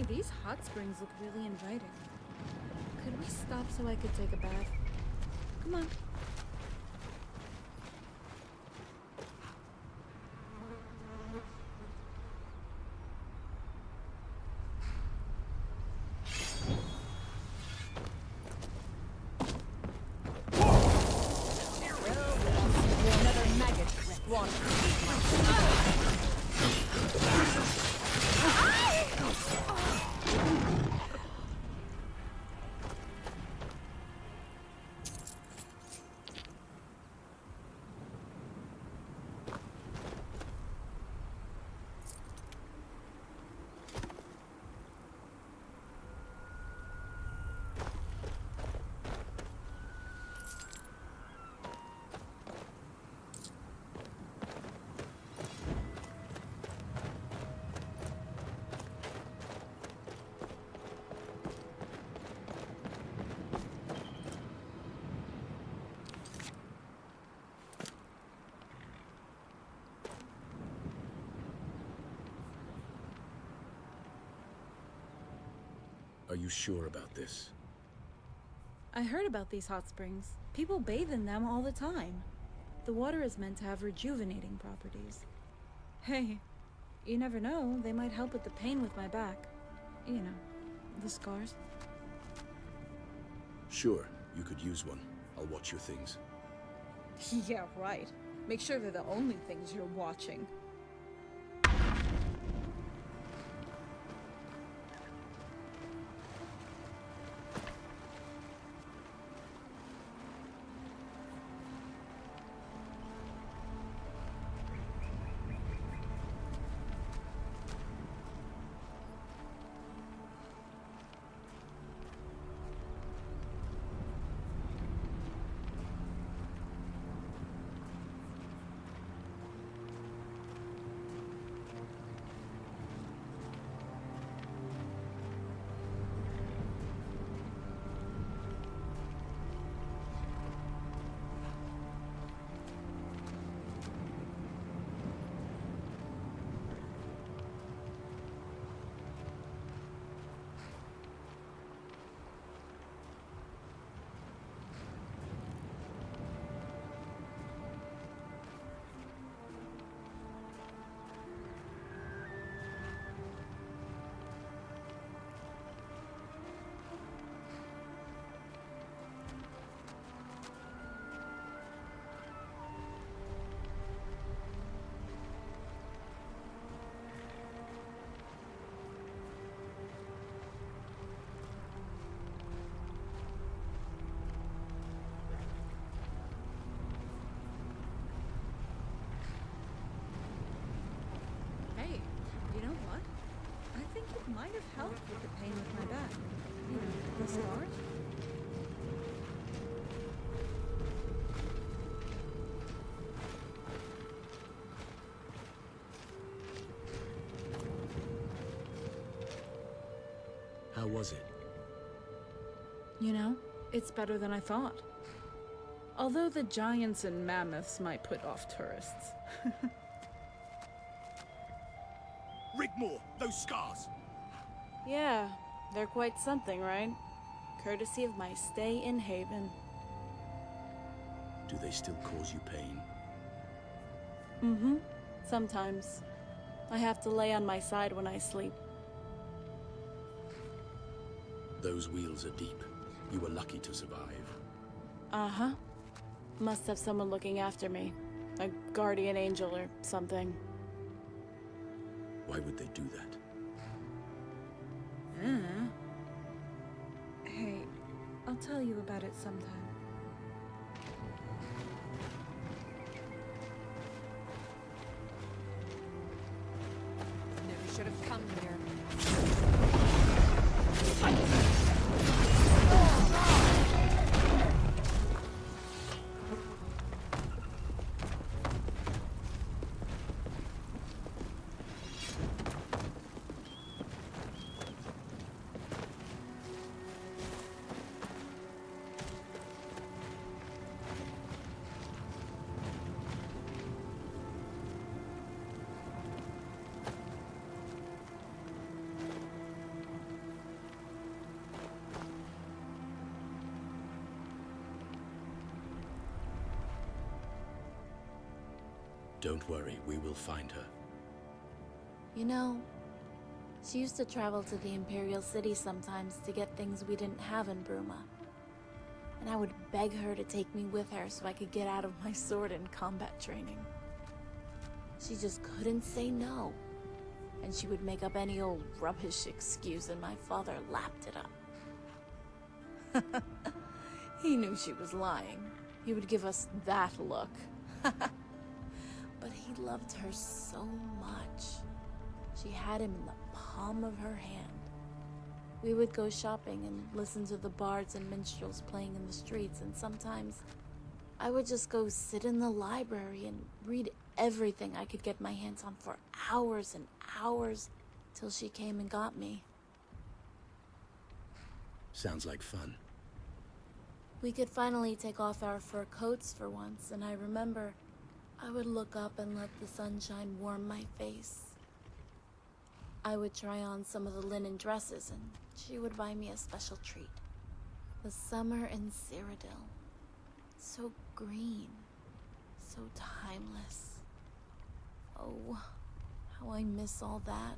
These hot springs look really inviting. Could we stop so I could take a bath? Come on. Are you sure about this? I heard about these hot springs. People bathe in them all the time. The water is meant to have rejuvenating properties. Hey, you never know, they might help with the pain with my back. You know, the scars. Sure, you could use one. I'll watch your things. Yeah, right. Make sure they're the only things you're watching. Hey, you know what? I think it might have helped with the pain with my back. You know, the scars? How was it? You know, it's better than I thought. Although the giants and mammoths might put off tourists. Rigmore, those scars! Yeah, they're quite something, right? Courtesy of my stay in Haven. Do they still cause you pain? Mm-hmm. Sometimes. I have to lay on my side when I sleep. Those wheels are deep. You were lucky to survive. Uh-huh. Must have someone looking after me. A guardian angel or something. Why would they do that? Hey, I'll tell you about it sometime. Never should have come here. Don't worry, we will find her. You know, she used to travel to the Imperial City sometimes to get things we didn't have in Bruma. And I would beg her to take me with her so I could get out of my sword and combat training. She just couldn't say no. And she would make up any old rubbish excuse and my father lapped it up. He knew she was lying. He would give us that look. But he loved her so much. She had him in the palm of her hand. We would go shopping and listen to the bards and minstrels playing in the streets, and sometimes I would just go sit in the library and read everything I could get my hands on for hours and hours till she came and got me. Sounds like fun. We could finally take off our fur coats for once, and I remember I would look up and let the sunshine warm my face. I would try on some of the linen dresses, and she would buy me a special treat. The summer in Cyrodiil. So green. So timeless. Oh, how I miss all that.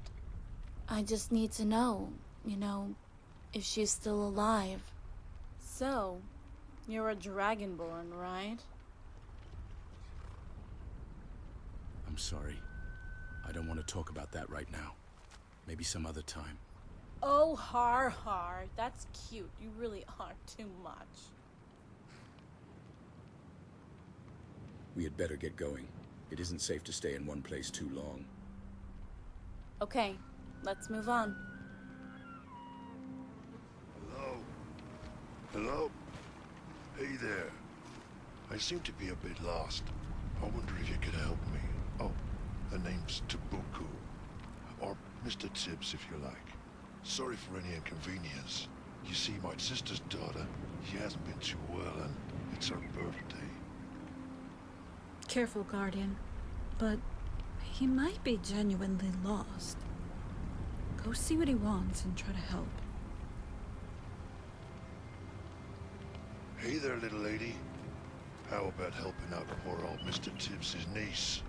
I just need to know, if she's still alive. So, you're a Dragonborn, right? I'm sorry. I don't want to talk about that right now. Maybe some other time. Oh, har. That's cute. You really are too much. We had better get going. It isn't safe to stay in one place too long. Okay, let's move on. Hello? Hello? Hey there. I seem to be a bit lost. I wonder if you could help me. Oh, the name's Tabuku. Or Mr. Tibbs, if you like. Sorry for any inconvenience. You see, my sister's daughter, she hasn't been too well, and it's her birthday. Careful, Guardian. But he might be genuinely lost. Go see what he wants and try to help. Hey there, little lady. How about helping out poor old Mr. Tibbs' niece?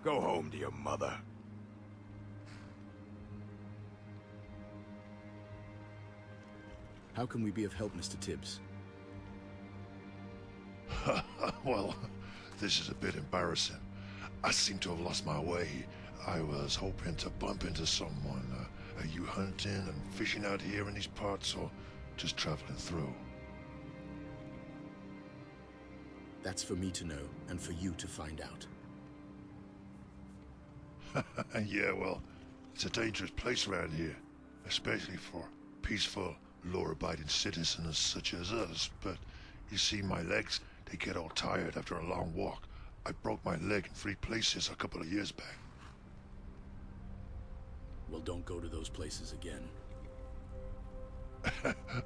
Go home to your mother. How can we be of help, Mr. Tibbs? Well, this is a bit embarrassing. I seem to have lost my way. I was hoping to bump into someone. Are you hunting and fishing out here in these parts, or just traveling through? That's for me to know, and for you to find out. Yeah, well, it's a dangerous place around here, especially for peaceful, law-abiding citizens such as us. But you see, my legs, they get all tired after a long walk. I broke my leg in 3 places a couple of years back. Well, don't go to those places again.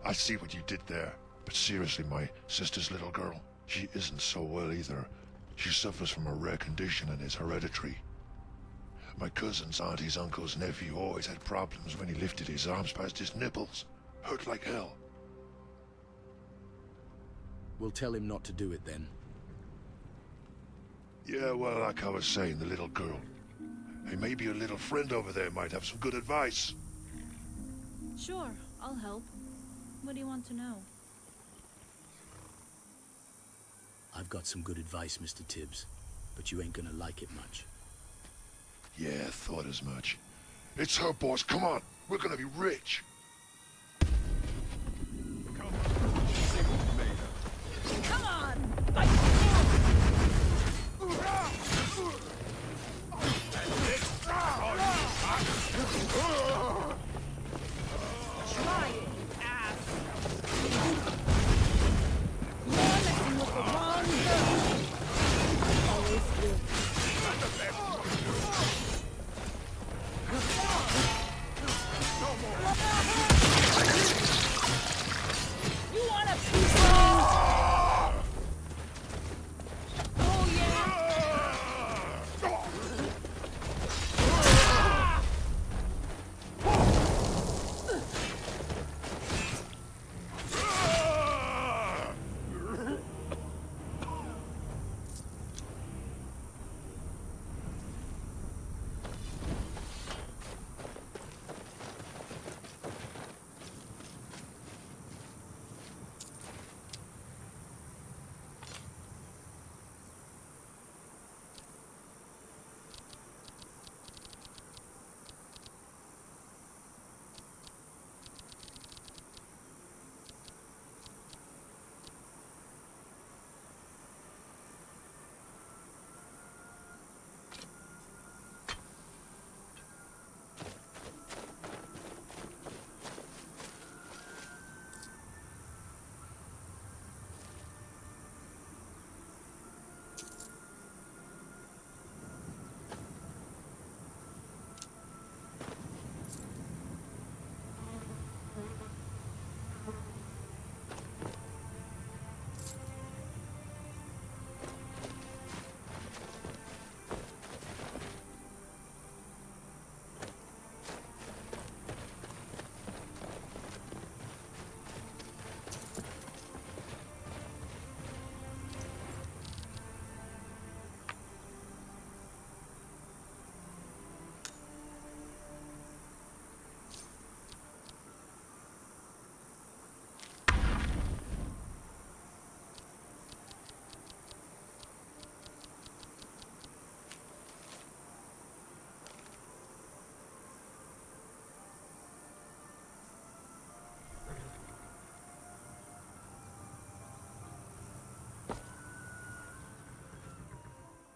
I see what you did there. But seriously, my sister's little girl, she isn't so well either. She suffers from a rare condition and is hereditary. My cousin's auntie's uncle's nephew always had problems when he lifted his arms past his nipples. Hurt like hell. We'll tell him not to do it then. Yeah, well, like I was saying, the little girl. Hey, maybe your little friend over there might have some good advice. Sure, I'll help. What do you want to know? I've got some good advice, Mr. Tibbs, but you ain't gonna like it much. Yeah, thought as much. It's her, boss. Come on. We're gonna be rich. Come on! Try it, you ass! You're messing with the wrong girl! Always do. No more!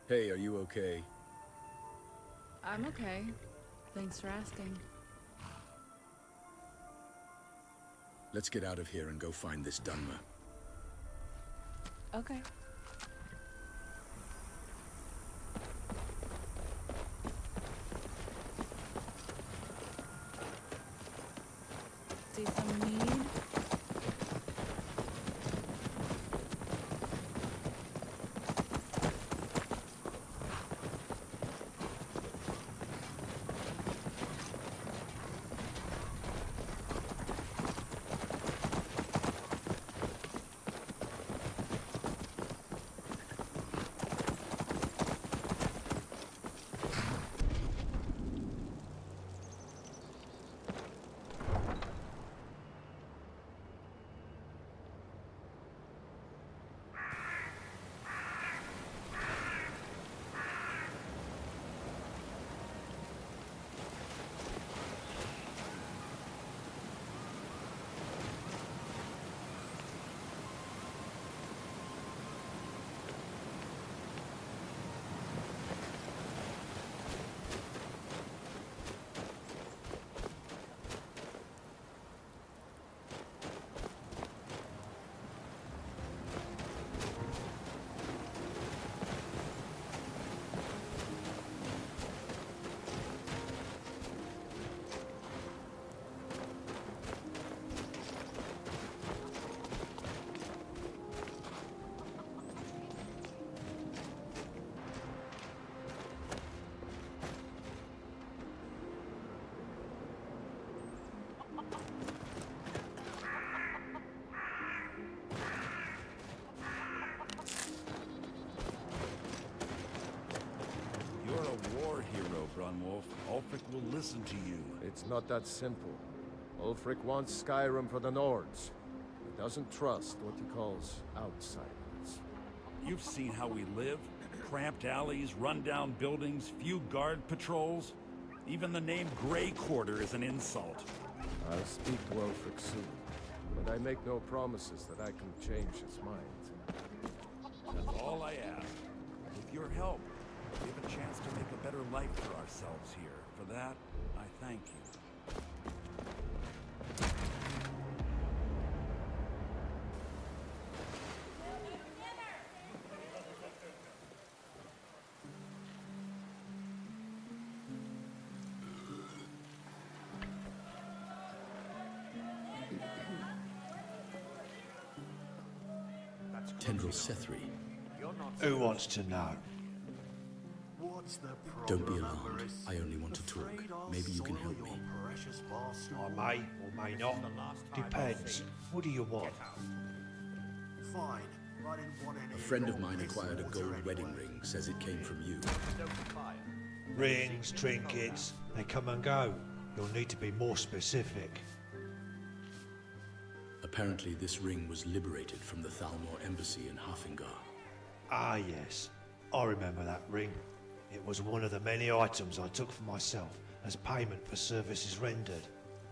Hey, are you okay? I'm okay. Thanks for asking. Let's get out of here and go find this Dunmer. Okay. See some mead? You're a war hero, Brunwolf. Ulfric will listen to you. It's not that simple. Ulfric wants Skyrim for the Nords. He doesn't trust what he calls outsiders. You've seen how we live. Cramped alleys, run-down buildings, few guard patrols. Even the name Grey Quarter is an insult. I'll speak to Ulfric soon, but I make no promises that I can change his mind. That's all I ask. With your help, we have a chance to make a better life for ourselves here. For that, I thank you. Tendril Sethri. Who wants to know? Don't be alarmed. I only want to talk. Maybe you can help me. I may or may not. Depends. What do you want? A friend of mine acquired a gold wedding ring. Says it came from you. Rings, trinkets, they come and go. You'll need to be more specific. Apparently this ring was liberated from the Thalmor embassy in Hafengar. Ah, yes. I remember that ring. It was one of the many items I took for myself as payment for services rendered.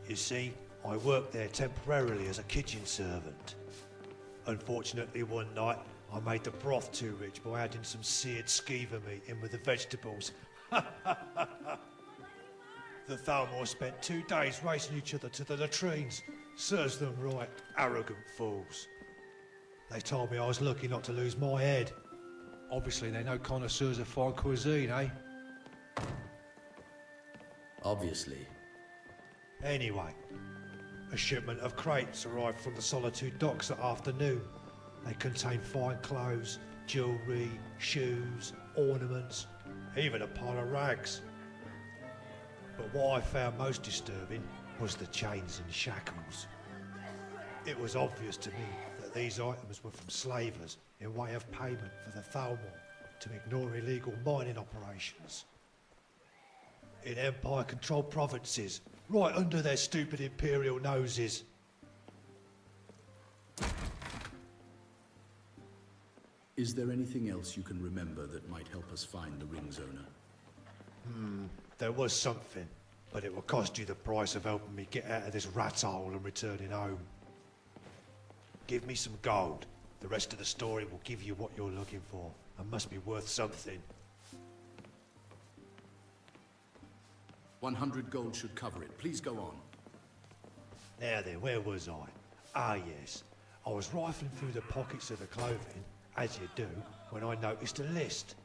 You see, I worked there temporarily as a kitchen servant. Unfortunately, one night, I made the broth too rich by adding some seared skeever meat in with the vegetables. The Thalmor spent 2 days racing each other to the latrines. Serves them right, arrogant fools. They told me I was lucky not to lose my head. Obviously, they're no connoisseurs of fine cuisine, eh? Obviously. Anyway, a shipment of crates arrived from the Solitude docks that afternoon. They contained fine clothes, jewellery, shoes, ornaments, even a pile of rags. But what I found most disturbing was the chains and shackles. It was obvious to me that these items were from slavers in way of payment for the Thalmor to ignore illegal mining operations. In Empire-controlled provinces, right under their stupid imperial noses. Is there anything else you can remember that might help us find the ring's owner? There was something, but it will cost you the price of helping me get out of this rat hole and returning home. Give me some gold. The rest of the story will give you what you're looking for, and must be worth something. 100 gold should cover it. Please go on. Now then, where was I? Ah, yes. I was rifling through the pockets of the clothing, as you do, when I noticed a list.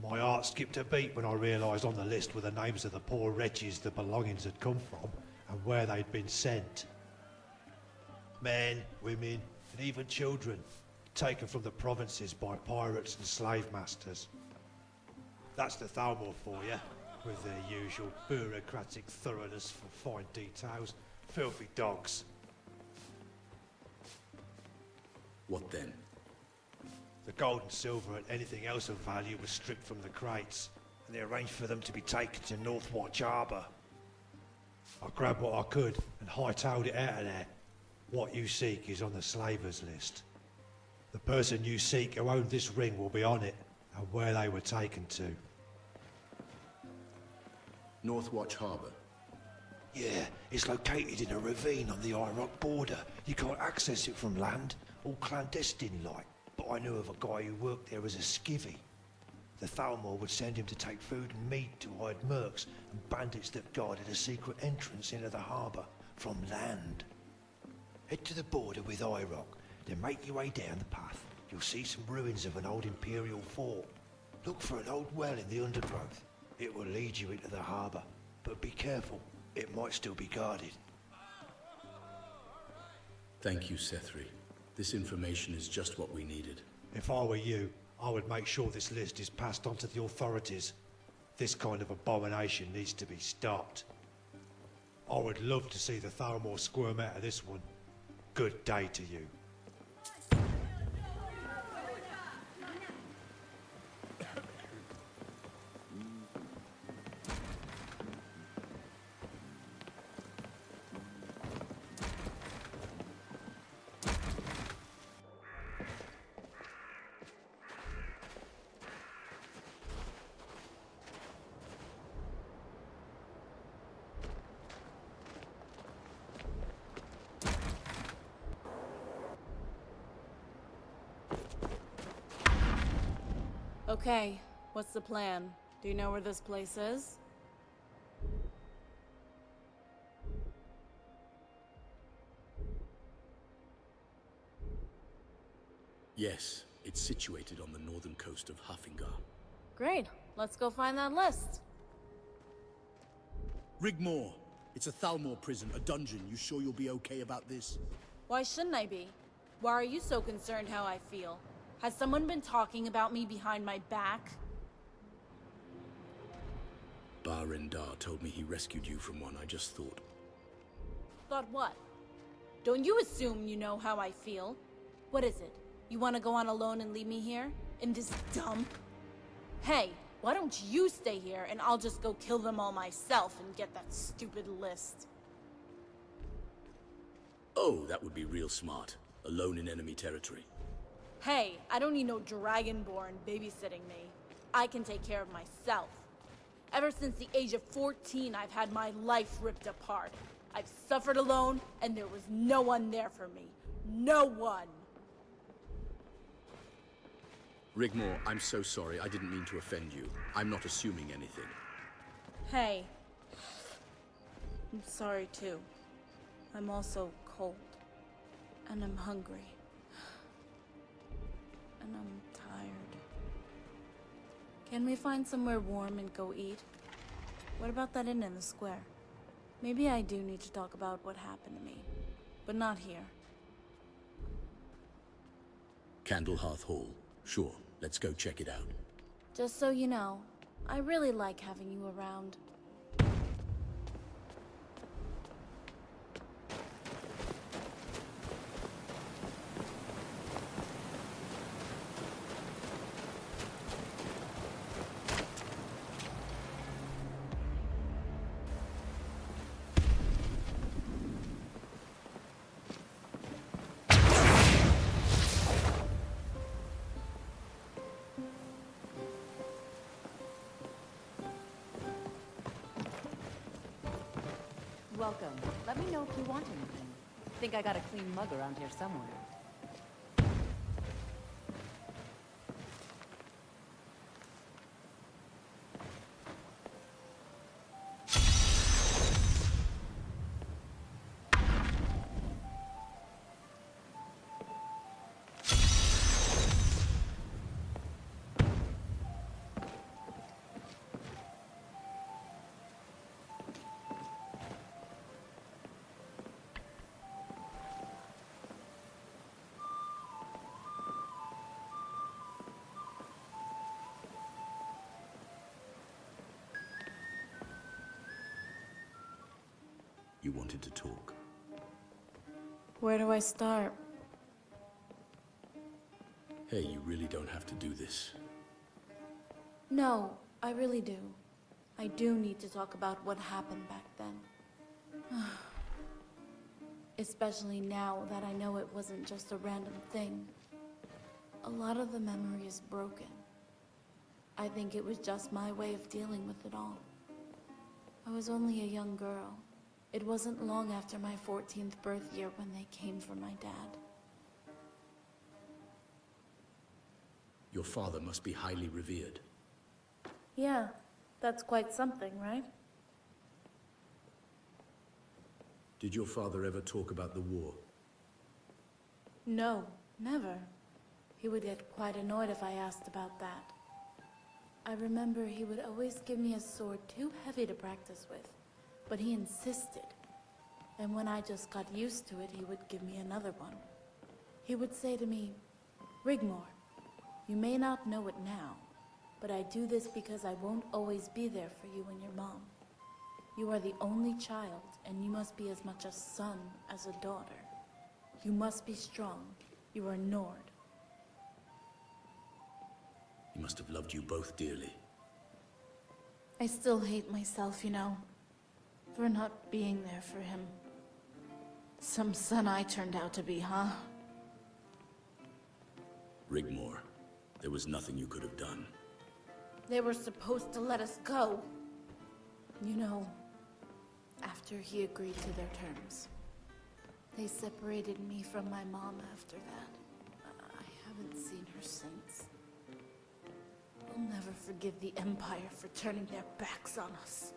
My heart skipped a beat when I realised on the list were the names of the poor wretches the belongings had come from and where they'd been sent. Men, women, and even children, taken from the provinces by pirates and slave masters. That's the Thalmor for you, with their usual bureaucratic thoroughness for fine details. Filthy dogs. What then? The gold and silver and anything else of value was stripped from the crates, and they arranged for them to be taken to Northwatch Harbour. I grabbed what I could and hightailed it out of there. What you seek is on the slavers list. The person you seek who owned this ring will be on it, and where they were taken to. Northwatch Harbour. Yeah, it's located in a ravine on the Iraq border. You can't access it from land, all clandestine-like. But I knew of a guy who worked there as a skivvy. The Thalmor would send him to take food and meat to hide mercs and bandits that guarded a secret entrance into the harbour from land. Head to the border with Iraq, then make your way down the path. You'll see some ruins of an old imperial fort. Look for an old well in the undergrowth. It will lead you into the harbour, but be careful. It might still be guarded. Thank you, Sethri. This information is just what we needed. If I were you, I would make sure this list is passed on to the authorities. This kind of abomination needs to be stopped. I would love to see the Thalmor squirm out of this one. Good day to you. Okay, what's the plan? Do you know where this place is? Yes, it's situated on the northern coast of Haffingar. Great, let's go find that list. Rigmore! It's a Thalmor prison, a dungeon. You sure you'll be okay about this? Why shouldn't I be? Why are you so concerned how I feel? Has someone been talking about me behind my back? Barindar told me he rescued you from one. I just thought. Thought what? Don't you assume you know how I feel? What is it? You want to go on alone and leave me here? In this dump? Hey, why don't you stay here and I'll just go kill them all myself and get that stupid list? Oh, that would be real smart. Alone in enemy territory. Hey, I don't need no dragonborn babysitting me. I can take care of myself. Ever since the age of 14, I've had my life ripped apart. I've suffered alone, and there was no one there for me. No one! Rigmore, I'm so sorry. I didn't mean to offend you. I'm not assuming anything. Hey. I'm sorry too. I'm also cold. And I'm hungry. And I'm tired. Can we find somewhere warm and go eat? What about that inn in the square? Maybe I do need to talk about what happened to me. But not here. Candlehearth Hall. Sure, let's go check it out. Just so you know, I really like having you around. Welcome. Let me know if you want anything. Think I got a clean mug around here somewhere. You wanted to talk. Where do I start? Hey, you really don't have to do this. No, I really do. I do need to talk about what happened back then. Especially now that I know it wasn't just a random thing. A lot of the memory is broken. I think it was just my way of dealing with it all. I was only a young girl. It wasn't long after my 14th birth year when they came for my dad. Your father must be highly revered. Yeah, that's quite something, right? Did your father ever talk about the war? No, never. He would get quite annoyed if I asked about that. I remember he would always give me a sword too heavy to practice with, but he insisted. And when I just got used to it, he would give me another one. He would say to me, "Rigmor, you may not know it now, but I do this because I won't always be there for you and your mom. You are the only child, and you must be as much a son as a daughter. You must be strong. You are Nord." He must have loved you both dearly. I still hate myself, you know, for not being there for him. Some son I turned out to be, huh? Rigmor, there was nothing you could have done. They were supposed to let us go. You know, after he agreed to their terms. They separated me from my mom after that. I haven't seen her since. I'll never forgive the Empire for turning their backs on us.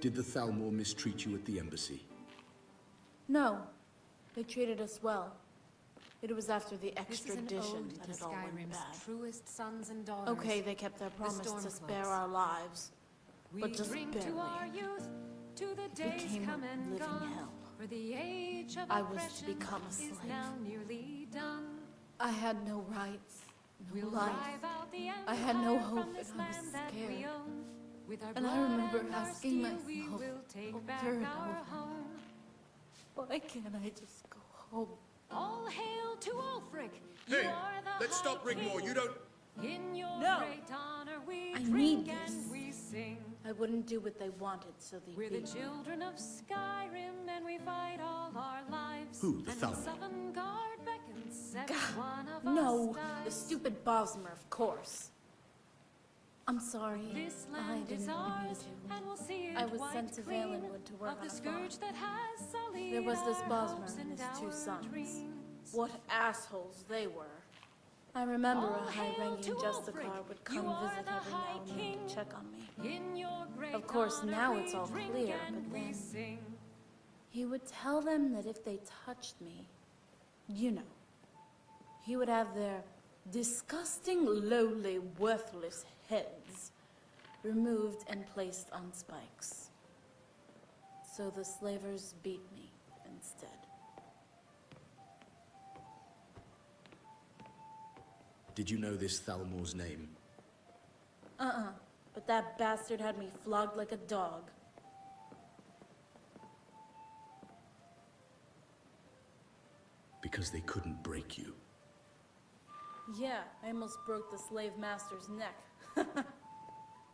Did the Thalmor mistreat you at the embassy? No, they treated us well. It was after the extradition This is an ode that to it all went Skyrim's bad. truest sons and daughters. Okay, they kept their promise to Stormcloaks. spare our lives, but just drink barely. to our youth, to the It days became come a and living gone, hell. for the age of I was to oppression become a is slave. now nearly done. I had no rights, no We'll life. drive out the I had no empire hope, from this and I was land that we scared. own. With our And I blood remember and our asking steel, we myself will take over back and our over, home. why can't I just go home? All hail to Ulfric! Hey, You are the let's stop High Rigmor. King. You don't... In your No. great honor we I drink need and this. we sing. I wouldn't do what they wanted, so they We're the beat me. children of Skyrim and we fight all our lives. Who, the and Thalmor? Southern Guard beckons every God, one of no, us the dies. stupid Bosmer, of course. I'm sorry, This I land didn't is mean ours, to. and we'll see it I was wiped sent to clean Valenwood to work of on the a farm. scourge that has sullied There was this our Bosmer hopes and his our two sons. dreams. What assholes they were. I remember All a hail high-ranking to Justicar Ulfric. would You come are visit the every now High and then King. to check on me. In your great Of course, honor now we it's all drink clear, and but we then- sing. He would tell them that if they touched me, you know, he would have their disgusting, lowly, worthless heads removed and placed on spikes. So the slavers beat me instead. Did you know this Thalmor's name? But that bastard had me flogged like a dog. Because they couldn't break you. Yeah, I almost broke the slave master's neck.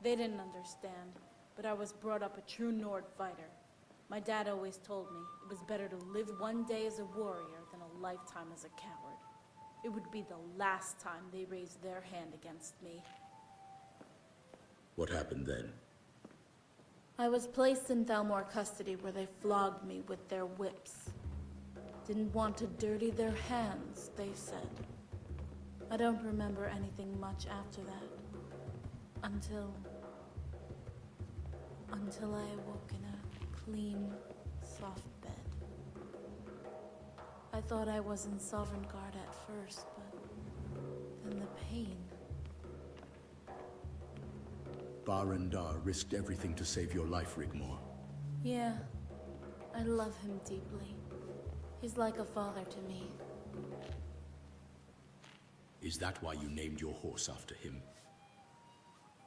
They didn't understand, but I was brought up a true Nord fighter. My dad always told me it was better to live one day as a warrior than a lifetime as a coward. It would be the last time they raised their hand against me. What happened then? I was placed in Thalmor custody where they flogged me with their whips. Didn't want to dirty their hands, they said. I don't remember anything much after that. Until I awoke in a clean, soft bed. I thought I was in Sovereign Guard at first, but then the pain. Barandar risked everything to save your life, Rigmor. Yeah, I love him deeply. He's like a father to me. Is that why you named your horse after him?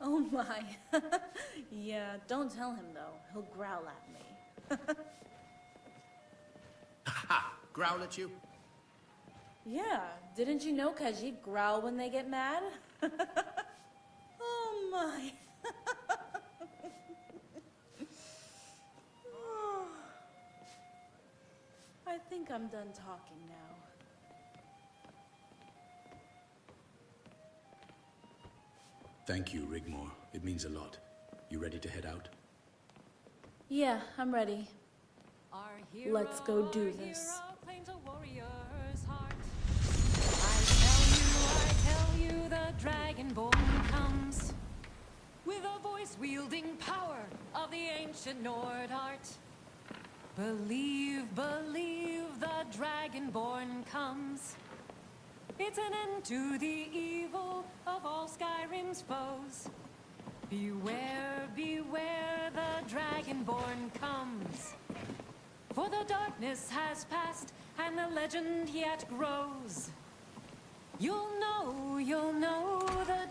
Oh my. Yeah, don't tell him though. He'll growl at me. Ha! Growl at you? Yeah, didn't you know Khajiit growl when they get mad? Oh my. I think I'm done talking now. Thank you, Rigmore. It means a lot. You ready to head out? Yeah, I'm ready. Our Let's go do hero this. claims a warrior's heart. I tell you, the Dragonborn comes with a voice-wielding power of the ancient Nord art. Believe, believe, the Dragonborn comes. It's an end to the evil of all Skyrim's foes. Beware, beware, the Dragonborn comes. For the darkness has passed, and the legend yet grows. You'll know the